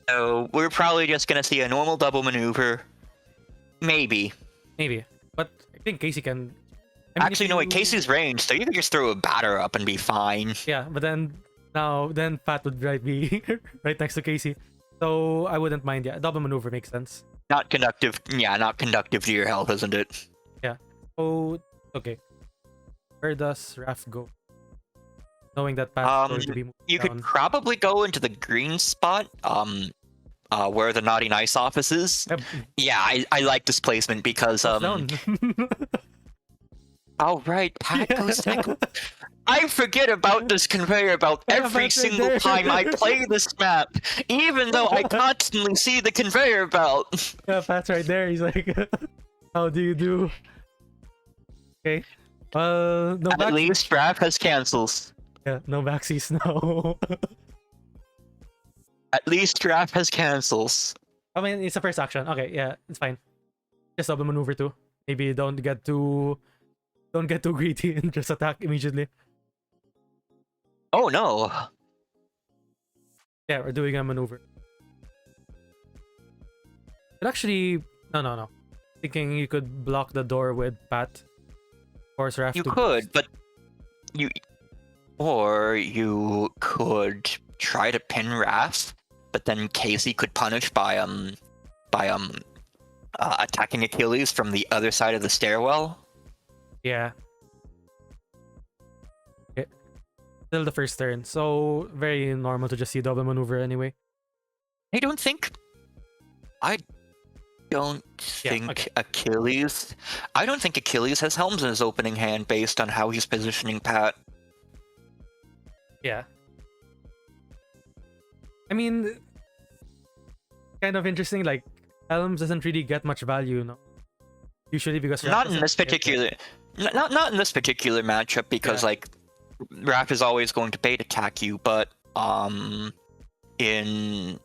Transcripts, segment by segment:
So we're probably just gonna see a normal double maneuver. Maybe. Maybe. But I think Casey can... I mean, Actually, no, wait, Casey's range, so you could just throw a batter up and be fine. Yeah, but then Pat would be right next to Casey. So I wouldn't mind. Yeah, double maneuver makes sense. Not conductive. Yeah, not conductive to your health, isn't it? Yeah. Oh, okay. Where does Raph go? Knowing that Pat's going to be moving You down. could probably go into the green spot, where the Naughty Nice office is. Yep. Yeah, I like this placement because Down. Oh right, Pat goes down. I forget about this conveyor belt every single time I play this map, even though I constantly see the conveyor belt. Yeah, Pat's right there. He's like, how do you do? Okay. No At least Raph has cancels. Yeah, no backsies now. At least Raph has cancels. I mean, it's a first action. Okay, yeah, it's fine. Just double maneuver too. Maybe don't get too greedy and just attack immediately. Oh no. Yeah, we're doing a maneuver. But actually, no. Thinking you could block the door with Pat. Force Raph You to could, boost. but or you could try to pin Raph, but then Casey could punish by attacking Achilles from the other side of the stairwell. Yeah. Okay. Still the first turn, so very normal to just see double maneuver anyway. I don't think Achilles. I don't think Achilles has Helms in his opening hand based on how he's positioning Pat. Yeah. I mean, kind of interesting. Like Helms doesn't really get much value, no. Usually because Not in this particular matchup because like Raph is always going to bait attack you, but in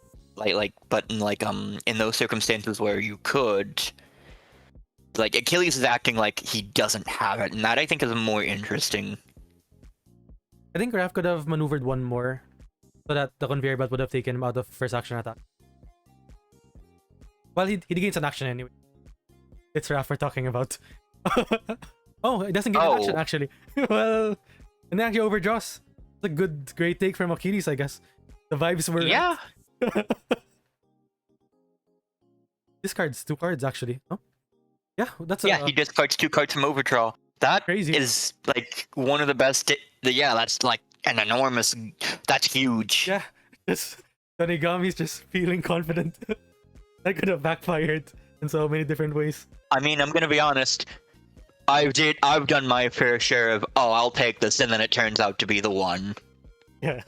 those circumstances where you could, like, Achilles is acting like he doesn't have it, and that I think is more interesting. I think Raph could have maneuvered one more so that the conveyor belt would have taken him out of first action attack. Well, he gains an action anyway. It's Raph we're talking about. Oh, it doesn't get an action actually. Well, and then actually overdraws. It's a great take from Achilles, I guess. The vibes were Discards 2 cards actually. Oh, yeah, that's he discards 2 cards from overdraw. That crazy. Is like one of the best. That's like an enormous. That's huge. Yeah, Tonigami's just feeling confident. That could have backfired in so many different ways. I mean, I'm gonna be honest. I've done my fair share of I'll take this, and then it turns out to be the one. Yeah.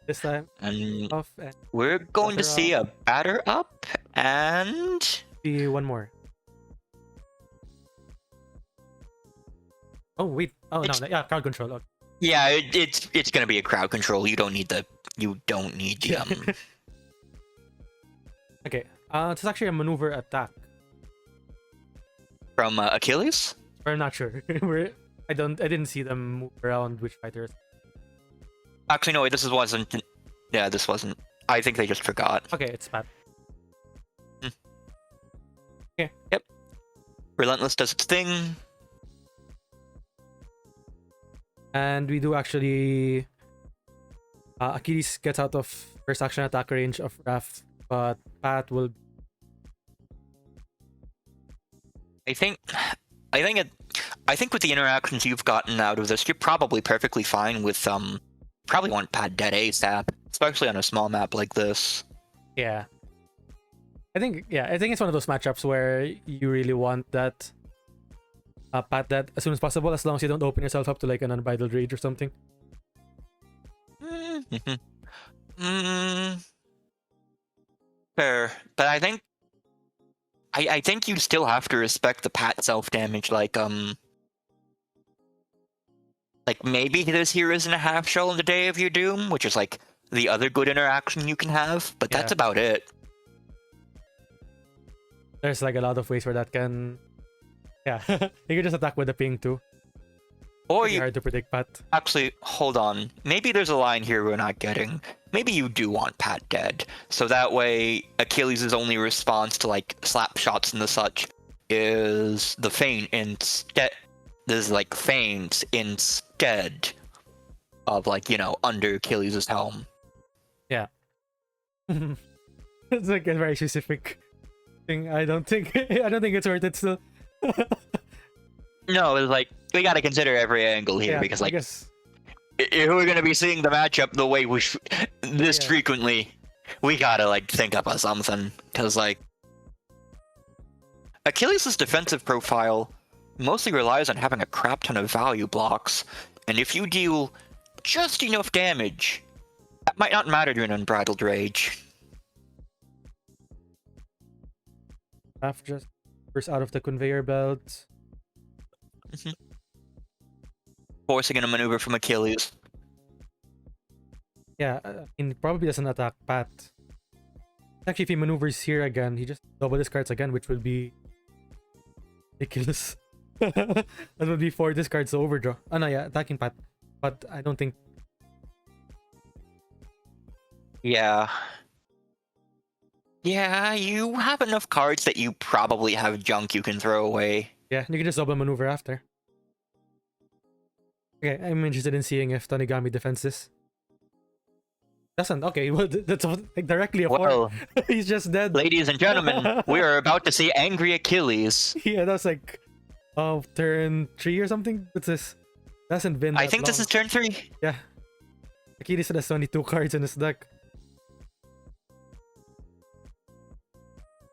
This time, and off and we're going to see a batter up and see one more. Oh wait! Oh no! Yeah, crowd control. Okay. Yeah, it's gonna be a crowd control. You don't need the Okay. It's actually a maneuver attack from Achilles. I'm not sure. I didn't see them move around which fighters. Actually, no. This wasn't. Yeah, this wasn't. I think they just forgot. Okay, it's Pat. Okay. Yep. Relentless does its thing. And we do actually... Achilles gets out of first action attack range of Raph, but Pat will... I think with the interactions you've gotten out of this, you're probably perfectly fine with probably want Pat dead ASAP, especially on a small map like this. Yeah. I think it's one of those matchups where you really want that Pat dead as soon as possible, as long as you don't open yourself up to like an unbridled rage or something. Fair, but I think you still have to respect the Pat self damage. Like maybe this here isn't a half shell in the Day of Your Doom, which is like the other good interaction you can have, but that's about it. There's like a lot of ways where that can... Yeah, you can just attack with the ping too. Or Pretty you hard to predict, Pat. actually hold on. Maybe there's a line here we're not getting. Maybe you do want Pat dead, so that way Achilles' only response to like slap shots and the such is the feint instead. There's like feints instead of like under Achilles' helm. Yeah. It's like a very specific thing. I don't think it's worth it still. No, it's like we gotta consider every angle here Yeah, because I like guess. if we're gonna be seeing the matchup the way this Yeah. frequently, we gotta like think up of something because like Achilles' defensive profile mostly relies on having a crap ton of value blocks, and if you deal just enough damage, that might not matter to an Unbridled Rage. Raph just burst out of the conveyor belt. Forcing in a maneuver from Achilles. Yeah, I mean, probably doesn't attack Pat. Actually, if he maneuvers here again, he just double discards again, which would be ridiculous. That would be 4 discards to overdraw. Oh no, yeah, attacking Pat. But I don't think... Yeah. Yeah, you have enough cards that you probably have junk you can throw away. Yeah, you can just double maneuver after. Okay, I'm interested in seeing if Tonigami defends this. Doesn't. Okay, well, that's like directly a 4. Well, He's just dead. ladies and gentlemen, we are about to see angry Achilles. Yeah, that's like turn 3 or something. What's this? Hasn't been I that think this long. is turn 3. Yeah. Achilles has only 2 cards in his deck.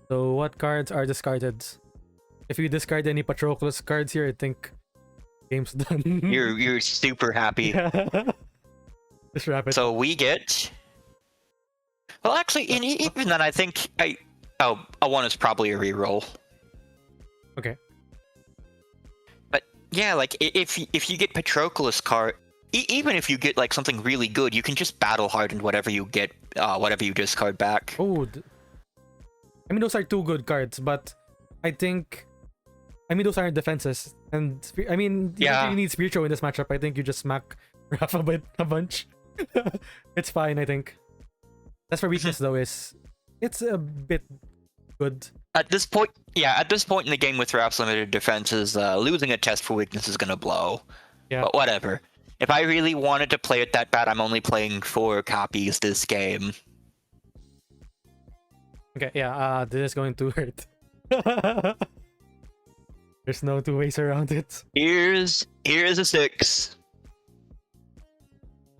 So what cards are discarded? If you discard any Patroclus cards here, I think game's done. You're super happy. Yeah. Just wrap it. So we get. Well, actually, even then, I think a 1 is probably a reroll. Okay. But yeah, like if you get Patroclus card, even if you get like something really good, you can just battle hardened whatever you get, whatever you discard back. Oh, I mean those are 2 good cards, but I think, I mean those aren't defenses, and I mean you don't really need Spiritual in this matchup. I think you just smack Raph a bunch. It's fine, I think. That's for weakness though, it's a bit good. At this point, at this point in the game with Raph's limited defenses, losing a test for weakness is gonna blow. Yeah. But whatever. If I really wanted to play it that bad, I'm only playing 4 copies this game. Okay, yeah, this is going to hurt. There's no 2 ways around it. Here's a 6.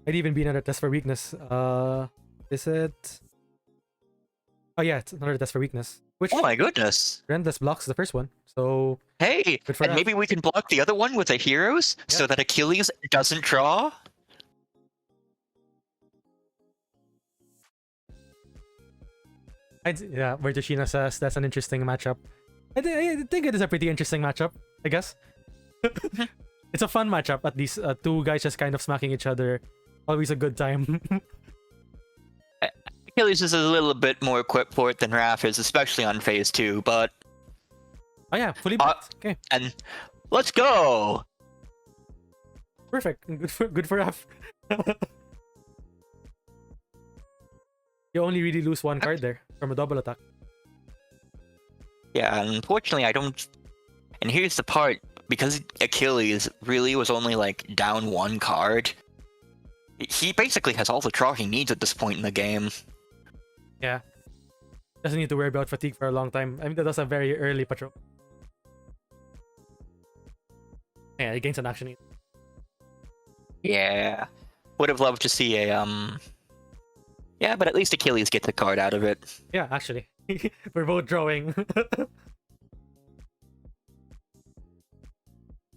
Might even be another test for weakness. Is it? Oh yeah, it's another test for weakness. Which, Oh my goodness. Rendless blocks the first one, so Hey, good for and us. maybe we can block the other one with a heroes so that Achilles doesn't draw? Yeah, Bertushina says that's an interesting matchup. I think it is a pretty interesting matchup, I guess. It's a fun matchup, at least. 2 guys just kind of smacking each other. Always a good time. Achilles is a little bit more equipped for it than Raph is, especially on phase 2, but... Oh yeah, fully blocked. Okay, And let's go! perfect. Good for Raph. You only really lose 1 card there from a double attack. Yeah, unfortunately I don't... And here's the part, because Achilles really was only like down 1 card, he basically has all the draw he needs at this point in the game. Yeah. Doesn't need to worry about fatigue for a long time. I mean, that was a very early patrol. Yeah, he gains an action. Yeah. Would have loved to see a, Yeah, but at least Achilles gets a card out of it. Yeah, actually. We're both drawing. So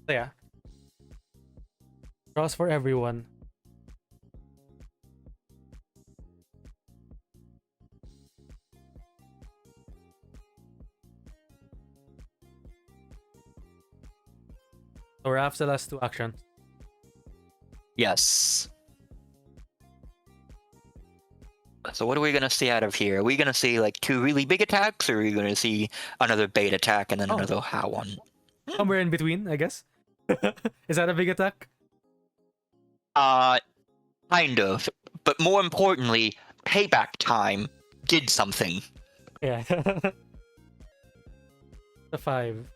yeah. Draws for everyone. So Raph still has 2 actions. Yes. So what are we gonna see out of here? Are we gonna see like 2 really big attacks, or are we gonna see another bait attack and then another how one? Somewhere in between, I guess. Is that a big attack? Kind of. But more importantly, payback time did something. Yeah. The 5.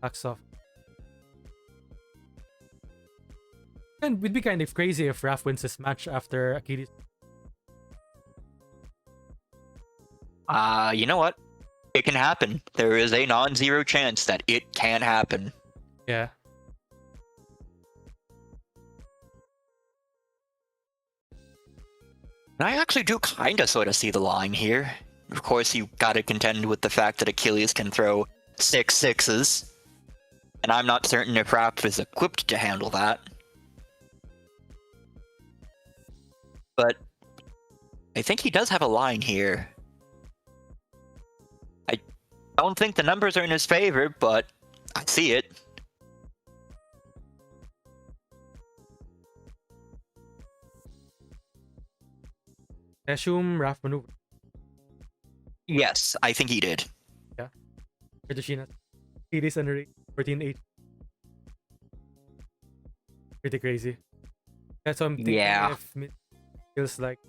Backs off. And it'd be kind of crazy if Raph wins this match after Achilles. You know what? It can happen. There is a non-zero chance that it can happen. Yeah. And I actually do kind of sort of see the line here. Of course, you gotta contend with the fact that Achilles can throw 6 sixes. And I'm not certain if Raph is equipped to handle that. But I think he does have a line here. I don't think the numbers are in his favor, but I see it. I assume Raph maneuver. Yes, I think he did. Yeah. Erdoshinas. Achilles and Ray. 14-8. Pretty crazy. That's what I'm thinking. Yeah. If it feels like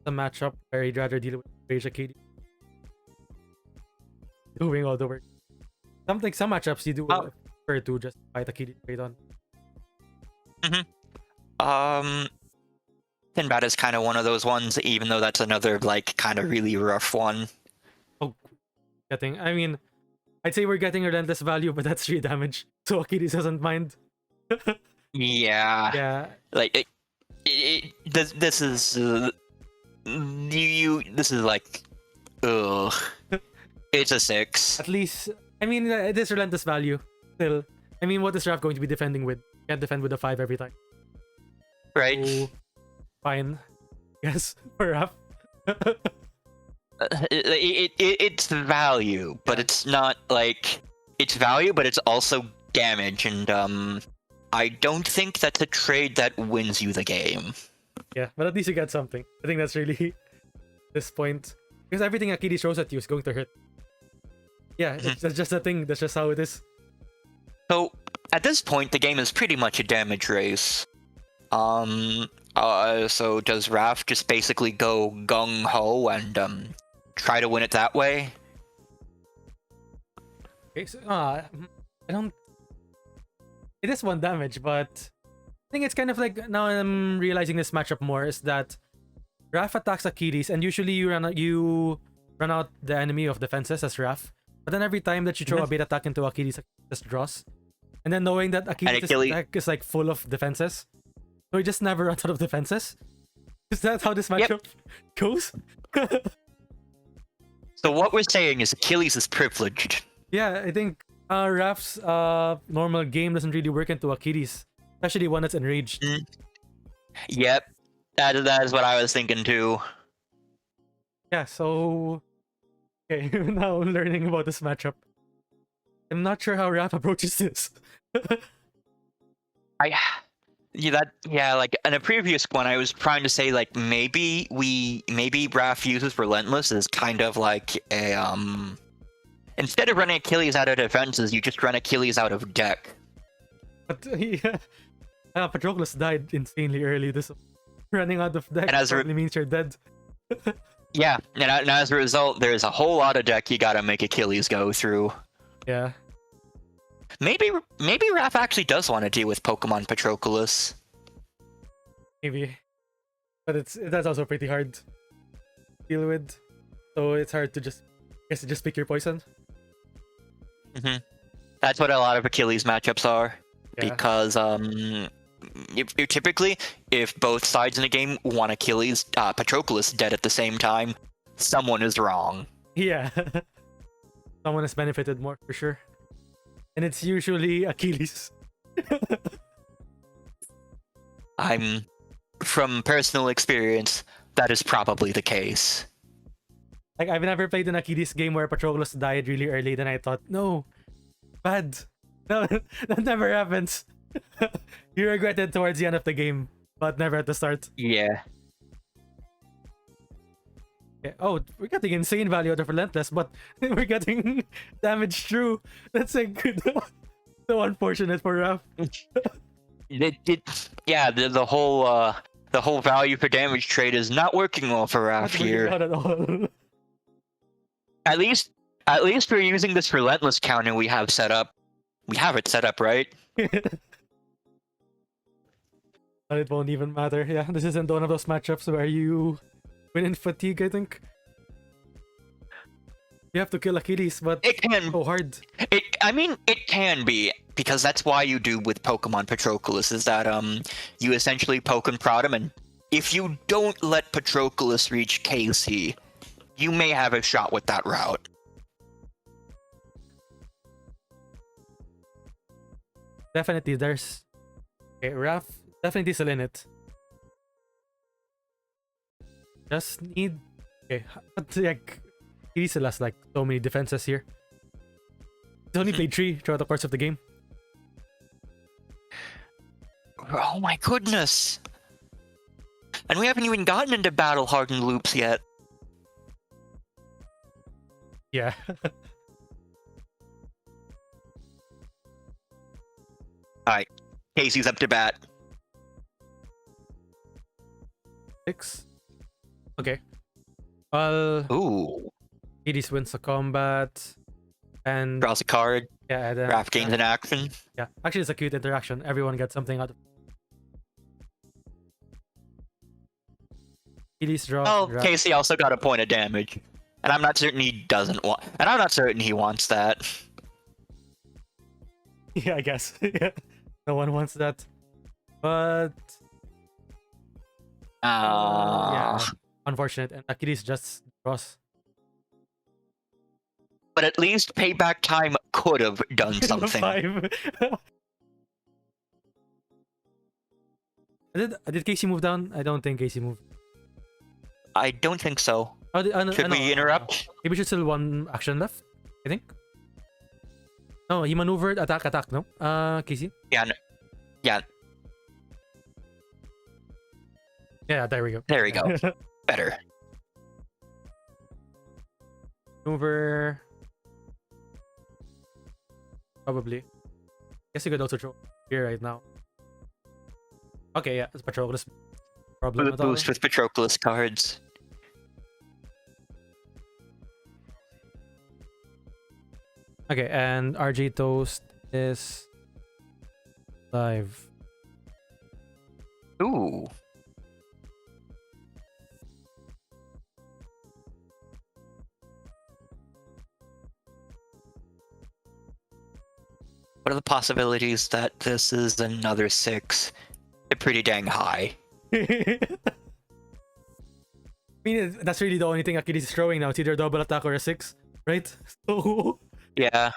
a matchup where he'd rather deal with Rage Achilles. Doing all the work. Some matchups you do prefer to just fight Achilles straight on. Sinbad is kind of one of those ones, even though that's another, like, kind of really rough one. Oh, I mean, I'd say we're getting relentless value, but that's 3 damage. So Achilles doesn't mind. Yeah. Yeah. Like, this is... this is like... Ugh. It's a 6. At least, I mean, it is relentless value. Still, I mean, what is Raph going to be defending with? Can't defend with a 5 every time. Right? So, fine. Yes, for Raph. It's value, but it's not like... It's value, but it's also damage, and I don't think that's a trade that wins you the game. Yeah, but at least you get something. I think that's really this point. Because everything Achilles throws at you is going to hurt. Yeah, that's just a thing. That's just how it is. So, at this point, the game is pretty much a damage race. So does Raph just basically go gung-ho and try to win it that way? Okay, so, I don't... It is 1 damage, but I think it's kind of like, now I'm realizing this matchup more, is that Raph attacks Achilles, and usually you run out the enemy of defenses as Raph. But then every time that you throw a bait attack into Achilles, just draws. And then knowing that Achilles' attack is like full of defenses, so he just never runs out of defenses. Is that how this matchup goes? So what we're saying is Achilles is privileged. Yeah, I think Raph's normal game doesn't really work into Achilles, especially one that's enraged. Yep, that is what I was thinking too. Yeah, so okay, now I'm learning about this matchup. I'm not sure how Raph approaches this. Like in a previous one, I was trying to say like maybe Raph uses Relentless as kind of like a instead of running Achilles out of defenses, you just run Achilles out of deck. But Patroclus died insanely early. This running out of deck probably means you're dead. Yeah, and as a result, there's a whole lot of deck you gotta make Achilles go through. Yeah. Maybe Raph actually does want to deal with Pokemon Patroclus. Maybe. But that's also pretty hard to deal with. So it's hard to just pick your poison. That's what a lot of Achilles matchups are. Yeah. Because typically, if both sides in a game want Achilles, Patroclus dead at the same time, someone is wrong. Yeah. Someone has benefited more for sure. And it's usually Achilles. From personal experience, that is probably the case. Like, I've never played an Achilles game where Patroclus died really early, then I thought, no, bad. No, that never happens. You regret it towards the end of the game, but never at the start. Yeah. Yeah. Oh, we're getting insane value out of Relentless, but we're getting damage through. That's a good. So unfortunate for Raph. Yeah, the whole value for damage trade is not working well for Raph Not working here. out at all. At least we're using this relentless counter we have set up. We have it set up, right? But it won't even matter. Yeah, this isn't one of those matchups where you win in fatigue, I think. You have to kill Achilles, but It can. so hard. I mean, it can be, because that's why you do with Pokemon Patroclus, is that you essentially poke and prod him, and if you don't let Patroclus reach KC, you may have a shot with that route. Definitely, there's... Okay, Raph definitely still in it. Just need... Okay, but like... He still has like so many defenses here. He's only played 3 throughout the course of the game. Oh my goodness! And we haven't even gotten into battle hardened loops yet. Yeah. Alright, Casey's up to bat. 6. Okay. Well, Ooh. Hades wins the combat. And Draws a card. yeah, then Raph gains an action. yeah, actually it's a cute interaction. Everyone gets something out of Hades draw. Oh, Casey also got a point of damage. And I'm not certain he doesn't want... And I'm not certain he wants that. Yeah, I guess. Yeah. No one wants that. But yeah, unfortunate. And Achilles just draws. But at least Payback Time could have done something. 5. Did Casey move down? I don't think Casey moved. I don't think so. Oh, Should we interrupt? Maybe should still one action left, I think. No, he maneuvered attack, no? Casey? Yeah. Yeah. Yeah, there we go. There we go. Better. Maneuver. Probably. Guess you could also throw here right now. Okay, yeah, it's Patroclus. Problem With boost with Patroclus cards. Okay, and Rjaytoast is live. Ooh. What are the possibilities that this is another 6? They're pretty dang high. I mean, that's really the only thing Achilles is throwing now. It's either a double attack or a 6, right? So... Yeah.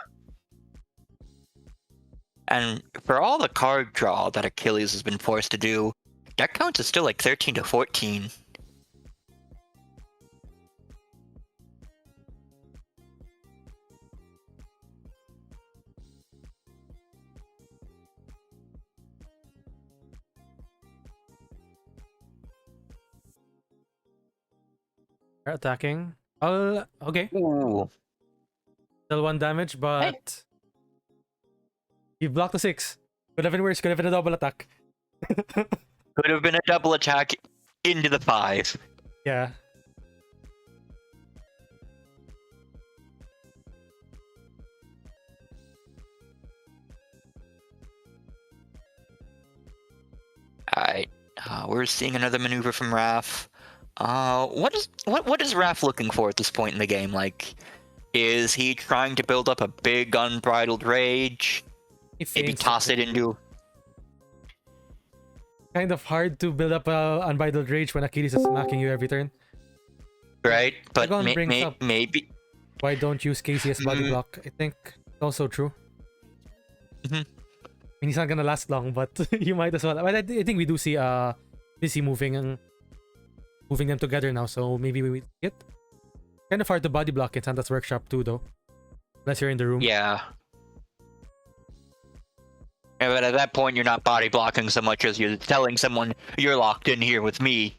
And for all the card draw that Achilles has been forced to do, deck counts is still like 13 to 14. They're attacking. Okay. Ooh. Still 1 damage, but... You blocked the 6. Could have been worse. Could have been a double attack. Could have been a double attack into the 5. Yeah. Alright. We're seeing another maneuver from Raph. What is Raph looking for at this point in the game? Like, is he trying to build up a big unbridled rage? Maybe toss it into... Kind of hard to build up a unbridled rage when Achilles is smacking you every turn. Right? But maybe... Why don't use Casey as body block? I think it's also true. I mean, he's not gonna last long, but you might as well. But I think we do see Mizsii moving them together now, so maybe we get kind of hard to body block in Santa's workshop too, though. Unless you're in the room. Yeah. But at that point, you're not body blocking so much as you're telling someone you're locked in here with me.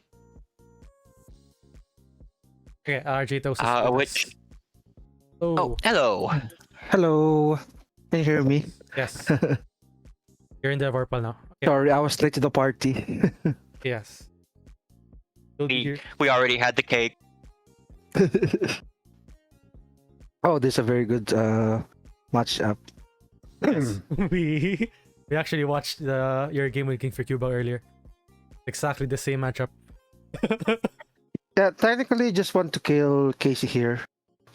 Okay, Rjaytoast is with which... us. Oh, hello. Hello. Can you hear me? Yes. You're in the vorpal now. Okay. Sorry, I was late to the party. Yes. You'll be here. We already had the cake. Oh, this is a very good matchup. Yes. we actually watched your game with King for Cuba earlier. Exactly the same matchup. Yeah, technically just want to kill Casey here.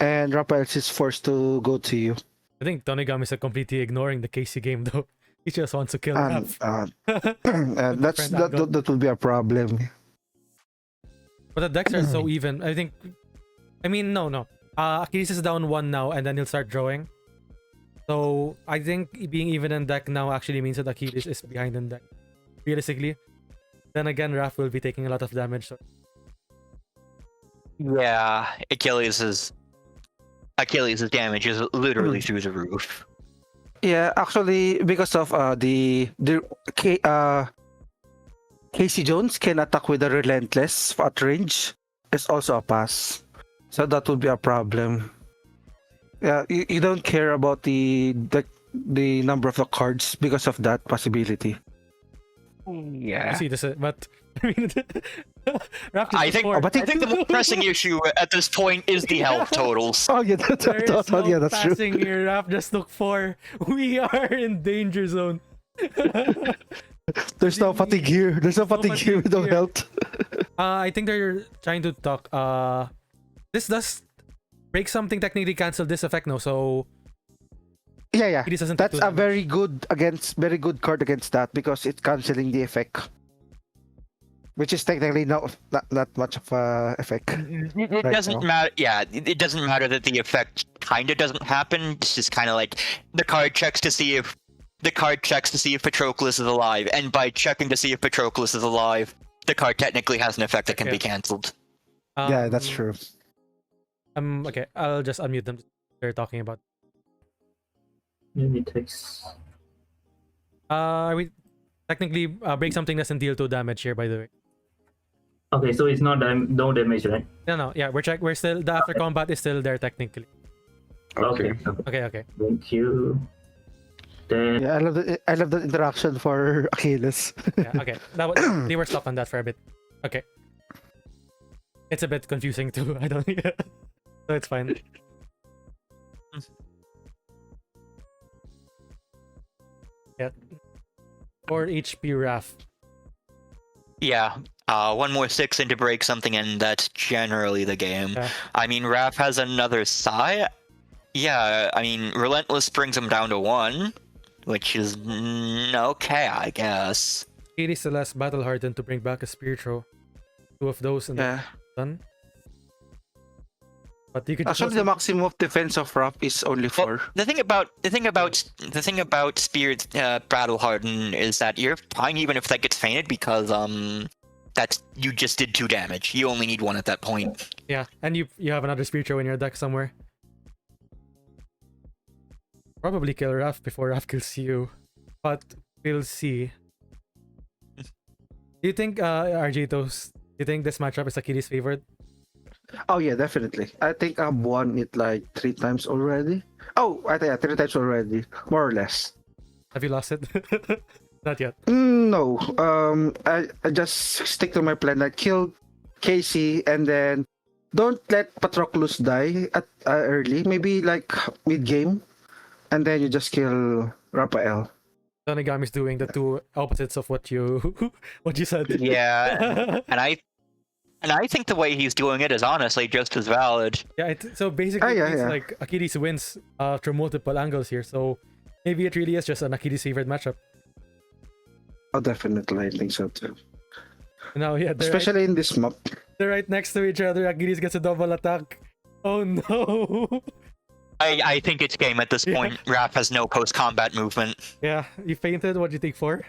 And Raphael is forced to go to you. I think Tonigami is completely ignoring the Casey game though. He just wants to kill Raph. That will be a problem. But the decks are so even. I mean, no. Achilles is down 1 now, and then he'll start drawing. So I think being even in deck now actually means that Achilles is behind in deck. Realistically. Then again, Raph will be taking a lot of damage. So. Yeah, Achilles' damage is literally through the roof. Yeah, actually, because of Casey Jones can attack with a relentless at range. It's also a pass, so that would be a problem. Yeah, you don't care about the number of the cards because of that possibility. Yeah. See this, but I mean, Raph I think the most pressing issue at this point is the health totals. Oh yeah, There is no that's true. passing here. Raph just took 4. We are in danger zone. There's no fatigue here. There's no fatigue here with no health. I think they're trying to talk. This does break something technically cancel this effect now. So Yeah. it doesn't That's do a damage. very good card against that because it's canceling the effect, which is technically not much of a effect. It Right doesn't now. matter. Yeah, it doesn't matter that the effect kind of doesn't happen. It's just kind of like the card checks to see if Patroclus is alive, and by checking to see if Patroclus is alive, the card technically has an effect that can be cancelled. Yeah, that's true. Okay, I'll just unmute them. They're talking about. Maybe it takes. We technically break something doesn't deal 2 damage here, by the way. Okay, so it's not no damage, right? No. Yeah, we're still the after combat is still there technically. Okay. Okay. Thank you. Then Yeah, I love the interaction for Achilles. Yeah. Okay. They were stuck on that for a bit. Okay. It's a bit confusing too. I don't. So it's fine. Yeah. 4 HP Raph. Yeah. One more 6 in to break something, and that's generally the game. Yeah. I mean, Raph has another Psi. Yeah, I mean, Relentless brings him down to 1, which is okay, I guess. It is the last battle hardened to bring back a spiritual. 2 of those and Yeah. done. But you could just Actually, the maximum of defense of Raph is only 4. Well, the thing about Spirit Battle Harden is that you're fine even if that gets fainted because you just did 2 damage. You only need 1 at that point. Yeah, and you have another spiritual in your deck somewhere. Probably kill Raph before Raph kills you, but we'll see. Do you think Rjaytoast? Do you think this matchup is Achilles favored? Oh yeah, definitely. I think I've won it like 3 times already. Oh, I think 3 times already, more or less. Have you lost it? Not yet. No. I just stick to my plan. I kill Casey and then don't let Patroclus die at early. Maybe like mid game, and then you just kill Raphael. Tonigami is doing the 2 opposites of what you said. Yeah, and I think the way he's doing it is honestly just as valid. Yeah. So basically, yeah, it's yeah. like Achilles wins through multiple angles here. So maybe it really is just an Achilles favored matchup. Oh, definitely, I think so too. Now, yeah, Especially in this map. they're right next to each other. Achilles gets a double attack. Oh no! I think it's game at this point. Raph has no post-combat movement. Yeah, you fainted. What'd you take for?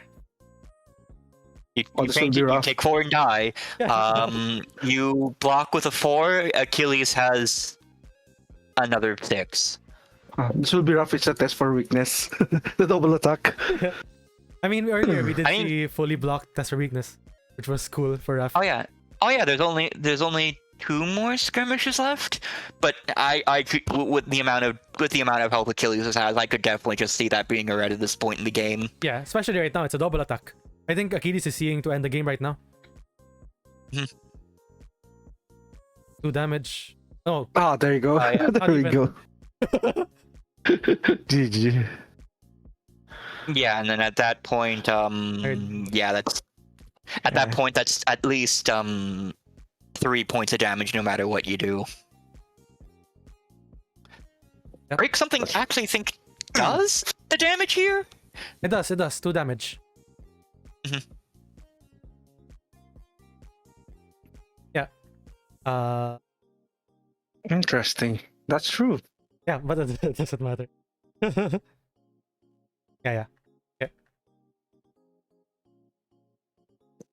You This will be faint, you rough. take 4 and die. You block with a 4. Achilles has another 6. This will be rough. It's a test for weakness. The double attack. I mean, earlier we did I mean- see fully blocked test for weakness, which was cool for Raph. Oh yeah. There's only 2 more skirmishes left, but I could, with the amount of health Achilles has, I could definitely just see that being a red at this point in the game. Yeah, especially right now, it's a double attack. I think Achilles is seeing to end the game right now. 2 damage. Oh. Ah, there you go. Yeah. There we go. GG. Yeah, and then at that point, yeah, that's at that point that's at least 3 points of damage no matter what you do. Yep. Break something I actually think does the damage here? It does, 2 damage. Yeah. Interesting. That's true. Yeah, but it doesn't matter. Yeah.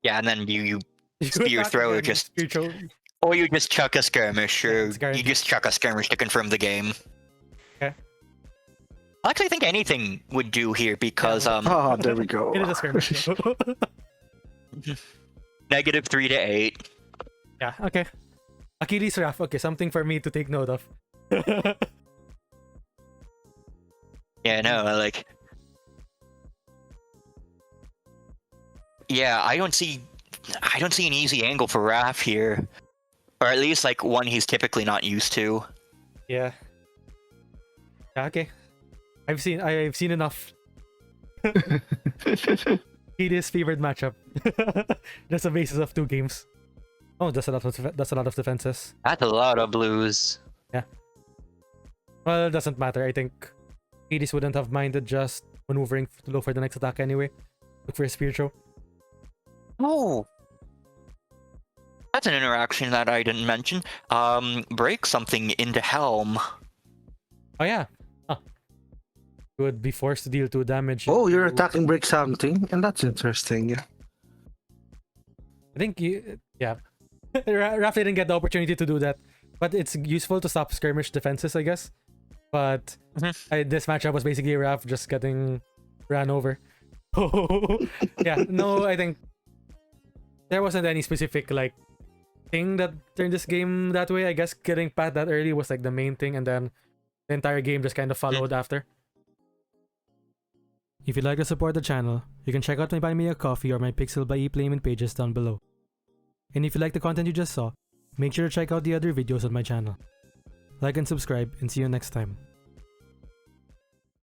Yeah, and then you spear attack throw or again, just spear throw. or you just chuck a skirmish, or it's guaranteed. you just chuck a skirmish to confirm the game. Okay. I actually think anything would do here because Ah, there we go. It is a skirmish. though. -3 to 8. Yeah, okay. Achilles Raph, okay, something for me to take note of. Yeah, no, like. Yeah, I don't see an easy angle for Raph here, or at least like one he's typically not used to. Yeah. Okay. I've seen enough. Achilles favored matchup. That's the basis of 2 games. Oh, that's a lot of defenses. That's a lot of blues. Yeah. Well, it doesn't matter. I think Achilles wouldn't have minded just maneuvering to low for the next attack anyway. Look for a spear throw. Oh. That's an interaction that I didn't mention. Break something into Helm. Oh yeah. Huh. You would be forced to deal 2 damage. Oh, you're attacking break something, and that's interesting. Yeah. I think yeah. Raph didn't get the opportunity to do that, but it's useful to stop skirmish defenses, I guess. But this matchup was basically Raph just getting ran over. Yeah, no, I think there wasn't any specific like thing that turned this game that way. I guess getting Pat that early was like the main thing, and then the entire game just kind of followed after. If you'd like to support the channel, you can check out my Buy Me a Coffee or my Pixel by ePlayment pages down below. And if you like the content you just saw, make sure to check out the other videos on my channel. Like and subscribe, and see you next time.